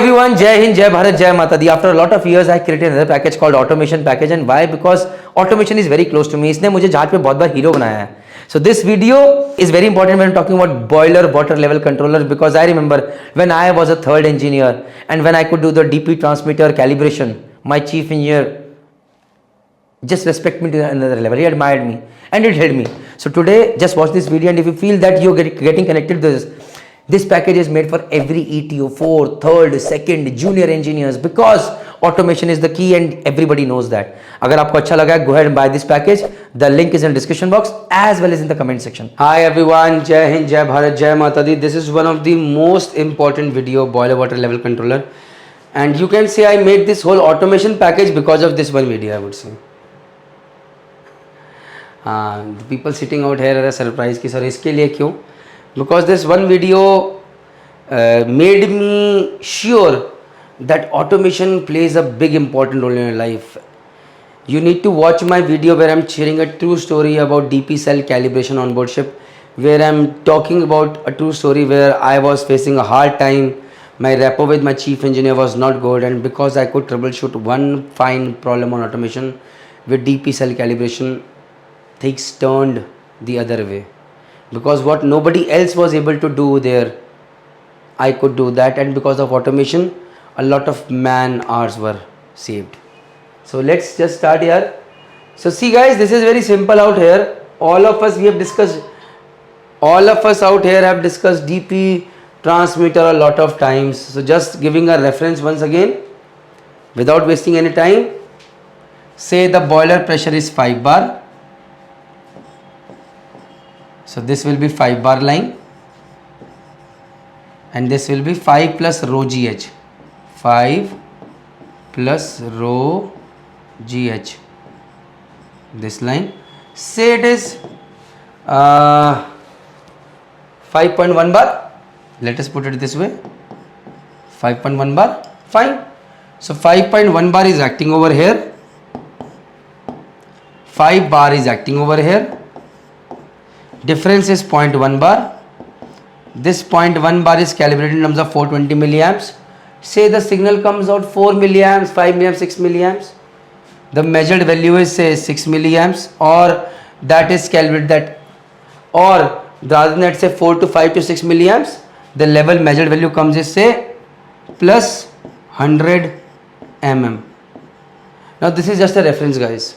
everyone, Jai Hind, Jai Bharat, Jai Mata Di. After a lot of years, I created another package called Automation Package. And why? Because automation is very close to me. इसने मुझे जहाज पे बहुत बार hero बनाया है. So this video is very important when talking about boiler water level controller, because I remember when I was a third engineer and when I could do the DP transmitter calibration, my chief engineer just respect me to another level. He admired me and it helped me. So today, just watch this video, and if you feel that you're getting connected to this package is made for every ETO, 4th, 3rd, 2nd, junior engineers, because automation is the key and everybody knows that. अगर आपको अच्छा लगा, go ahead and buy this package. The link is in the description box as well as in the comment section. Hi everyone, Jai Hind, Jai Bharat, Jai Mata Di. This is one of the most important video, boiler water level controller, and you can say I made this whole automation package because of this one video, I would say. The people sitting out here are surprised कि sir इसके लिए क्यों? Because this one video made me sure that automation plays a big important role in your life. You need to watch my video where I'm sharing a true story about DP cell calibration on board ship, where I'm talking about a true story where I was facing a hard time. My rapport with my chief engineer was not good, and because I could troubleshoot one fine problem on automation with DP cell calibration, things turned the other way. Because what nobody else was able to do there, I could do that, and because of automation, a lot of man hours were saved. So let's just start here. So see guys, this is very simple out here. All of us out here have discussed DP transmitter a lot of times. So just giving a reference once again, without wasting any time. Say the boiler pressure is 5 bar. So this will be 5 bar line, and this will be 5 plus rho GH. 5 plus rho GH. This line. Say it is 5.1 bar. Let us put it this way. 5.1 bar. Fine. So 5.1 bar is acting over here. 5 bar is acting over here. Difference is 0.1 bar. This 0.1 bar is calibrated in terms of 420 milliamps. Say the signal comes out 4 milliamps, 5 milliamps, 6 milliamps. The measured value is say 6 milliamps, or that is calibrated that, or rather than that say 4 to 5 to 6 milliamps, the level measured value comes is say plus 100 mm. Now this is just a reference guys.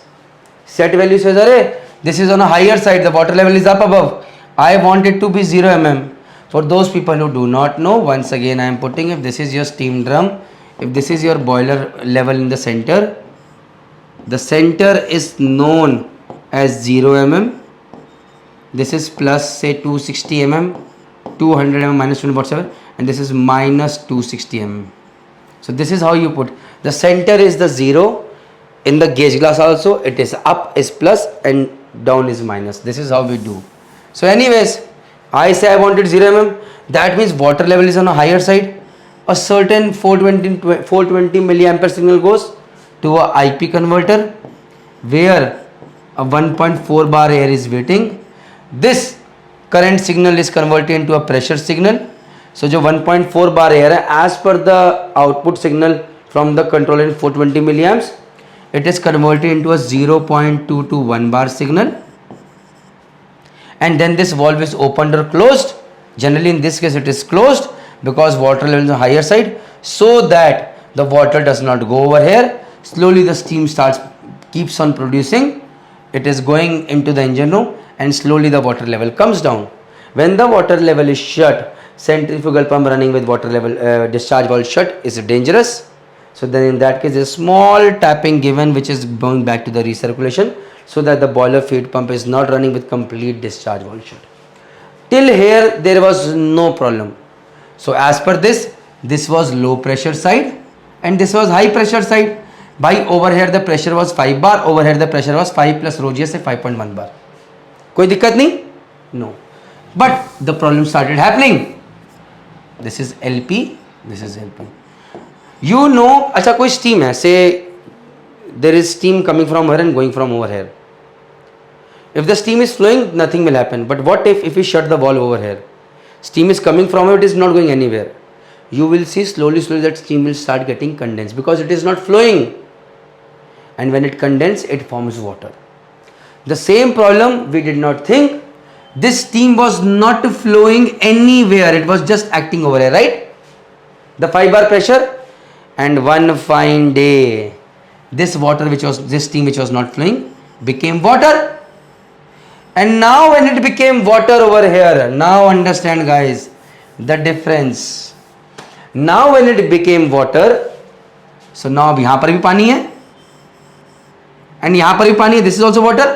Set value says array, this is on a higher side, the water level is up above. I want it to be 0 mm. For those people who do not know, once again I am putting, if this is your steam drum, if this is your boiler level in the center is known as 0 mm. This is plus say 260 mm, 200 mm minus 20 whatever, and this is minus 260 mm. So this is how you put. The center is the 0. In the gauge glass also, it is up is plus and down is minus. This is how we do. So anyways, I say I wanted 0 mm. That means water level is on a higher side. A certain 420 milliampere signal goes to a IP converter where a 1.4 bar air is waiting. This current signal is converted into a pressure signal. So जो 1.4 bar air है, as per the output signal from the controller in 420 milliamps, it is converted into a 0.2 to 1 bar signal, and then this valve is opened or closed. Generally in this case it is closed because water level is on the higher side, so that the water does not go over here. Slowly the steam keeps on producing. It is going into the engine room, and slowly the water level comes down. When the water level is shut, centrifugal pump running with water level discharge valve shut is dangerous. So then in that case a small tapping given, which is going back to the recirculation, so that the boiler feed pump is not running with complete discharge valve shut. Till here there was no problem. So as per this was low pressure side and this was high pressure side. By over here the pressure was 5 bar, over here the pressure was 5 plus rho GS 5.1 bar. कोई दिक्कत नहीं? No. But the problem started happening. This is LP, this is LP. You know, अच्छा कोई steam है, say there is steam coming from here and going from over here. If the steam is flowing, nothing will happen. But what if we shut the valve over here? Steam is coming from it, it is not going anywhere. you will see slowly that steam will start getting condensed because it is not flowing. And when it condenses, it forms water. The same problem we did not think. This steam was not flowing anywhere. It was just acting over here, right? The 5 bar pressure. And one fine day, this steam which was not flowing became water. And now when it became water over here, now understand guys the difference. Now when it became water, so now अब यहाँ पर भी पानी है and यहाँ पर भी पानी है, this is also water.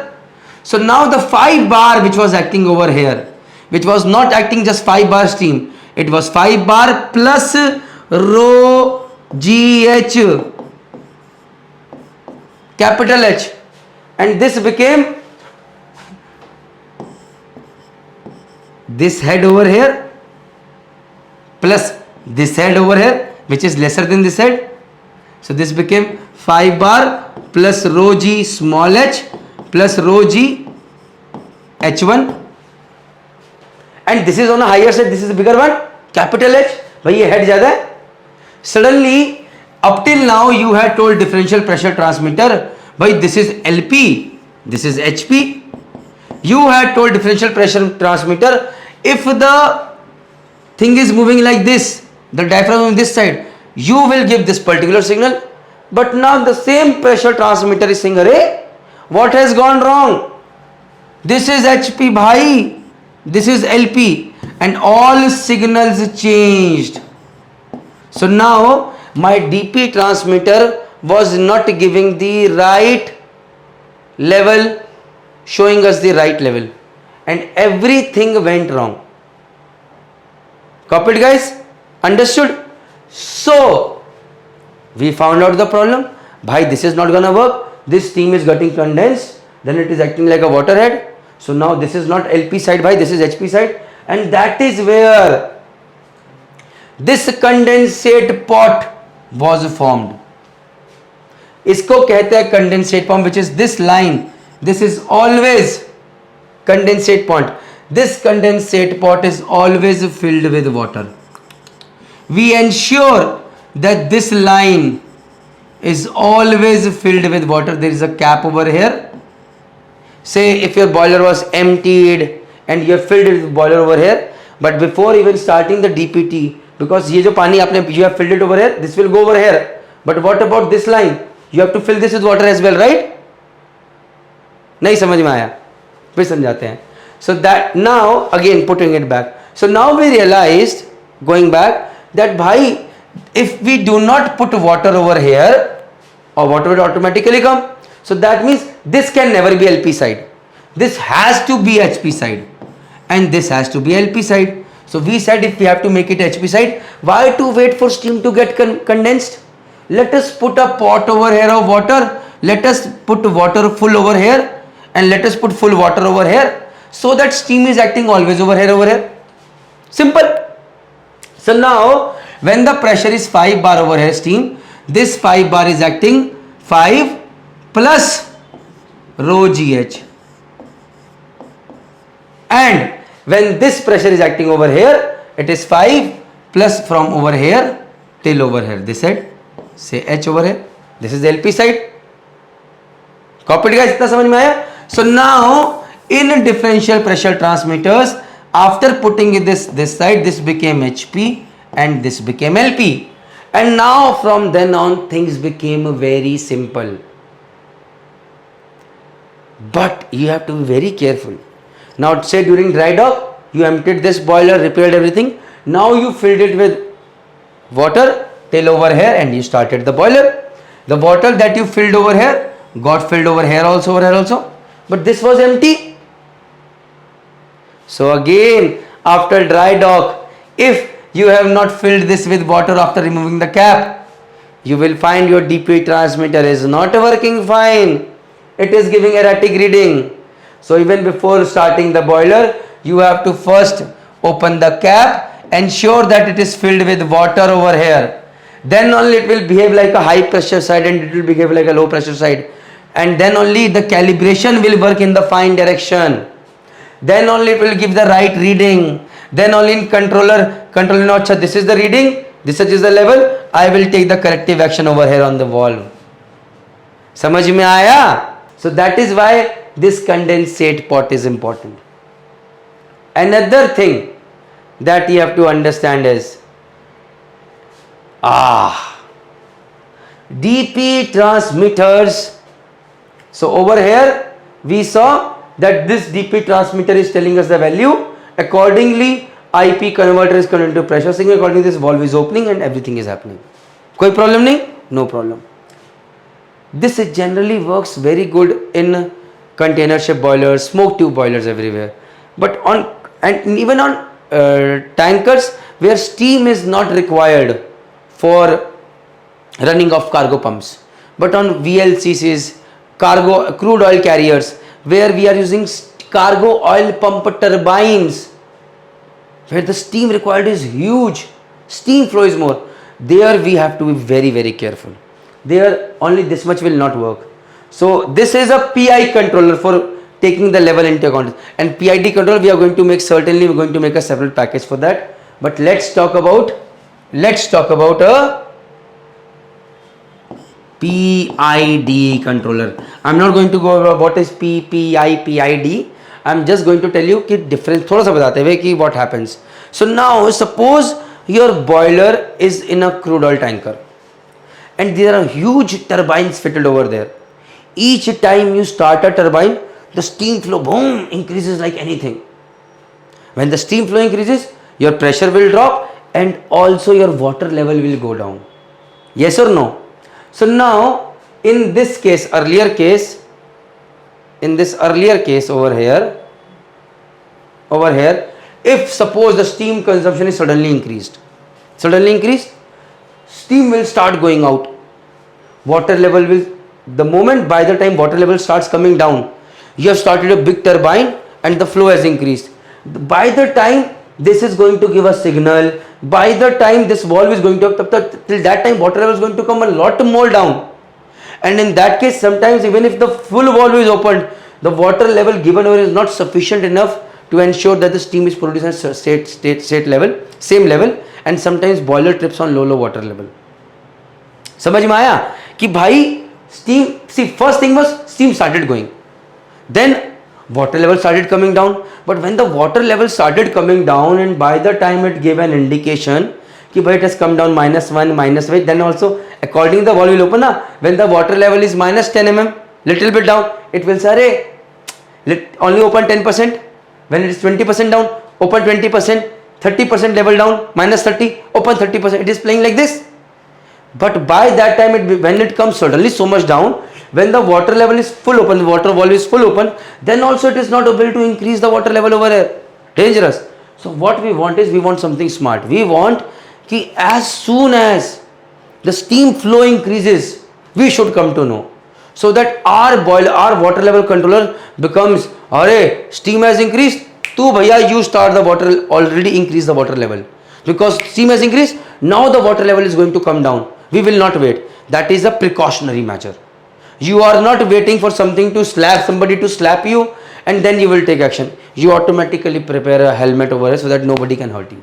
So now the 5 bar which was acting over here, which was not acting just 5 bar steam, it was 5 bar plus rho GH, capital H, and this became this head over here plus this head over here, which is lesser than this head. So this became 5 bar plus rho G small h plus rho G H1, and this is on a higher side, this is the bigger one, capital H. भाई ये head ज़्यादा है. Suddenly, up till now you had told differential pressure transmitter, भाई this is LP, this is HP. You had told differential pressure transmitter, if the thing is moving like this, the diaphragm on this side, you will give this particular signal. But now the same pressure transmitter is saying, "Arey, what has gone wrong? This is HP, bhai. This is LP," and all signals changed. So now my DP transmitter was not giving the right level, showing us the right level, and everything went wrong. Copied, guys? Understood? So we found out the problem. Bhai, this is not gonna work. This steam is getting condensed, then it is acting like a water head. So now this is not LP side, bhai, this is HP side, and that is where this condensate pot was formed. इसको कहते हैं condensate pond, which is this line. This is always condensate pond. This condensate pot is always filled with water. We ensure that this line is always filled with water. There is a cap over here. Say if your boiler was emptied and you have filled it with boiler over here, but before even starting the DPT, because ये जो पानी आपने you have filled it over here, this will go over here. But what about this line? You have to fill this with water as well, right? नहीं समझ में आया? फिर समझाते हैं. So that now again putting it back. So now we realized, going back, that bhai, if we do not put water over here, or water will automatically come. So that means this can never be LP side. This has to be HP side, and this has to be LP side. So we said if we have to make it HP side, why to wait for steam to get condensed? Let us put a pot over here of water. Let us put water full over here, and let us put full water over here, so that steam is acting always over here. Simple. So now when the pressure is 5 bar over here steam, this 5 bar is acting 5 plus rho GH, and when this pressure is acting over here, it is 5 plus from over here till over here, this side, say H over here, this is the LP side. Copied, guys? इतना समझ में आया? So now in differential pressure transmitters, after putting this side, this became HP and this became LP, and now from then on things became very simple. But you have to be very careful. Now say during dry dock, you emptied this boiler, repaired everything. Now you filled it with water till over here and you started the boiler. The water that you filled over here got filled over here also. But this was empty. So again, after dry dock, if you have not filled this with water after removing the cap, you will find your DP transmitter is not working fine. It is giving erratic reading. So even before starting the boiler, you have to first open the cap, ensure that it is filled with water over here. Then only it will behave like a high pressure side and it will behave like a low pressure side. And then only the calibration will work in the fine direction. Then only it will give the right reading. Then only in controller, no, this is the reading. this is the level, I will take the corrective action over here on the valve. समझ में आया? So that is why this condensate pot is important. Another thing that you have to understand is DP transmitters. So over here we saw that this DP transmitter is telling us the value. Accordingly, IP converter is converted to pressure signal. Accordingly, this valve is opening and everything is happening. कोई problem नहीं? No problem. This generally works very good in container ship boilers, smoke tube boilers everywhere. But on and even on tankers where steam is not required for running of cargo pumps, but on VLCCs, cargo crude oil carriers, where we are using cargo oil pump turbines, where the steam required is huge, steam flow is more, there we have to be very, very careful. There only this much will not work. So this is a PI controller for taking the level into account, and PID controller we are going to make, certainly we are going to make a separate package for that. But let's talk about a PID controller. I'm not going to go over what is PPI, PID. I'm just going to tell you कि difference थोड़ा सा बताते हुए कि what happens. So now suppose your boiler is in a crude oil tanker and there are huge turbines fitted over there. Each time you start a turbine, the steam flow boom increases like anything. When the steam flow increases, your pressure will drop and also your water level will go down. Yes or no? So now in this case, earlier case over here, if suppose the steam consumption is suddenly increased, steam will start going out. Water level will, the moment by the time water level starts coming down, you have started a big turbine and the flow has increased. By the time this is going to give a signal, by the time this valve is going to, till that time water level is going to come a lot more down. And in that case, sometimes even if the full valve is opened, the water level given over is not sufficient enough to ensure that the steam is produced at state level, same level, and sometimes boiler trips on low water level. समझ में आया कि भाई steam, see first thing was steam started going, then water level started coming down. But when the water level started coming down and by the time it gave an indication कि भाई it has come down -1, -8, then also according the valve will open ना, when the water level is -10 mm, little bit down, it will say only open 10%. When it is 20% down, open 20%, 30% level down, -30, open 30%. It is playing like this. But by that time, when it comes suddenly so much down, when the water level is full open, the water valve is full open, then also it is not able to increase the water level over here. Dangerous. So what we want is, we want something smart. We want कि as soon as the steam flow increases, we should come to know, so that our water level controller becomes, अरे steam has increased, तू भैया you start the water, already increase the water level, because steam has increased, now the water level is going to come down. We will not wait. That is a precautionary measure. You are not waiting for somebody to slap you and then you will take action. You automatically prepare a helmet over it so that nobody can hurt you.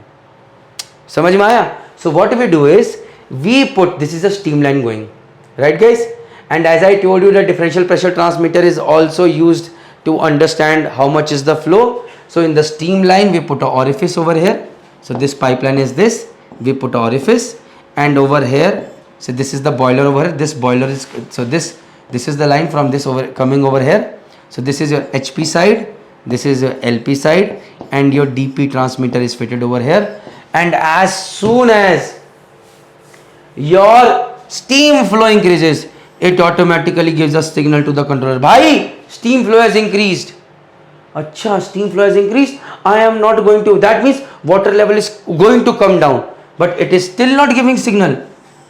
समझ में आया? So what we do is, we put, this is a steam line going, right guys? And as I told you, the differential pressure transmitter is also used to understand how much is the flow. So in the steam line, we put an orifice over here. So this pipeline is this, we put an orifice, and over here, so this is the boiler over here. This boiler is, so this is the line from this over coming over here. So this is your HP side, this is your LP side, and your DP transmitter is fitted over here. And as soon as your steam flow increases, it automatically gives a signal to the controller. Bhai, steam flow has increased. Acha, steam flow has increased. I am not going to, that means water level is going to come down, but it is still not giving signal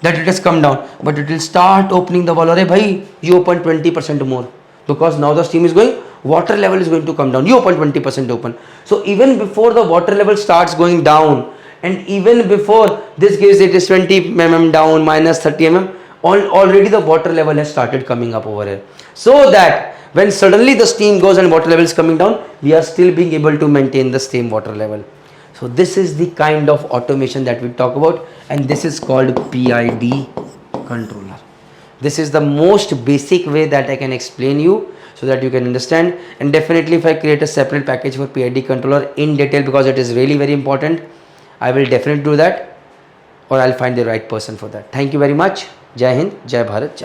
that it has come down, but it will start opening the valve. Arey bhai, you open 20% more, because now the steam is going, water level is going to come down. You open 20% open. So even before the water level starts going down, and even before this gives it is 20 mm down, -30 mm, already the water level has started coming up over here. So that when suddenly the steam goes and water level is coming down, we are still being able to maintain the same water level. So this is the kind of automation that we talk about, and this is called PID controller. This is the most basic way that I can explain you so that you can understand. And definitely if I create a separate package for PID controller in detail, because it is really very important, I will definitely do that, or I'll find the right person for that. Thank you very much. Jai Hind, Jai Bharat, Jai Mata.